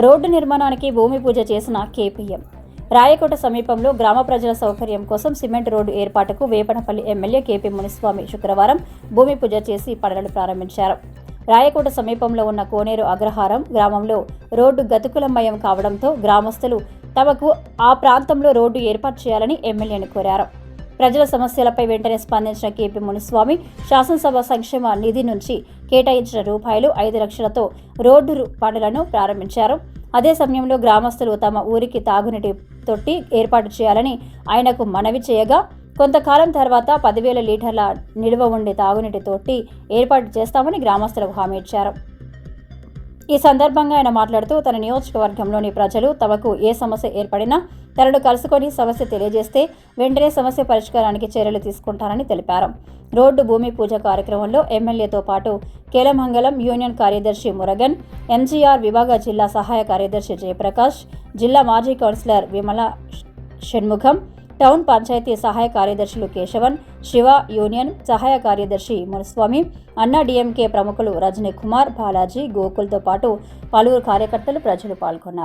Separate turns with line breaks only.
Road నిర్మాణానికి భూమి పూజ చేసిన కేపీఎం. రాయకోట సమీపంలో గ్రామ ప్రజల సౌకర్యం కోసం సిమెంట్ రోడ్డు ఏర్పాటుకు వేపనపల్లి ఎమ్మెల్యే కేపీ మునిస్వామి శుక్రవారం భూమి పూజ చేసి పనులను ప్రారంభించారు. రాయకోట సమీపంలో ఉన్న కోనేరు అగ్రహారం గ్రామంలో రోడ్డు గతుకులమయం కావడంతో గ్రామస్తులు తమకు ఆ ప్రాంతంలో రోడ్డు ఏర్పాటు చేయాలని ఎమ్మెల్యేని కోరారు. ప్రజల సమస్యలపై వెంటనే స్పందించిన కేపీ మునిస్వామి శాసనసభ సంక్షేమ నిధి నుంచి కేటాయించిన రూపాయలు 5 లక్షలతో రోడ్డు పనులను ప్రారంభించారు. అదే సమయంలో గ్రామస్తులు తమ ఊరికి తాగునీటి తొట్టి ఏర్పాటు చేయాలని ఆయనకు మనవి చేయగా, కొంతకాలం తర్వాత 10,000 లీటర్ల నిల్వ ఉండే తాగునీటి తొట్టి ఏర్పాటు చేస్తామని గ్రామస్తులకు హామీ ఇచ్చారు. ఈ సందర్భంగా ఆయన మాట్లాడుతూ తన నియోజకవర్గంలోని ప్రజలు తమకు ఏ సమస్య ఏర్పడినా తనను కలుసుకొని సమస్య తెలియజేస్తే వెంటనే సమస్య పరిష్కారానికి చర్యలు తీసుకుంటారని తెలిపారు. రోడ్డు భూమి పూజ కార్యక్రమంలో ఎమ్మెల్యేతో పాటు కేలమంగళం యూనియన్ కార్యదర్శి మురగన్, ఎంజీఆర్ విభాగ జిల్లా సహాయ కార్యదర్శి జయప్రకాష్, జిల్లా మాజీ కౌన్సిలర్ విమల షణ్ముఖం, టౌన్ పంచాయతీ సహాయ కార్యదర్శులు కేశవన్, శివ, యూనియన్ సహాయ కార్యదర్శి మునిస్వామి, అన్నా డీఎంకే ప్రముఖులు రజనీ కుమార్, బాలాజీ, గోకుల్తో పాటు పలువురు కార్యకర్తలు, ప్రజలు పాల్గొన్నారు.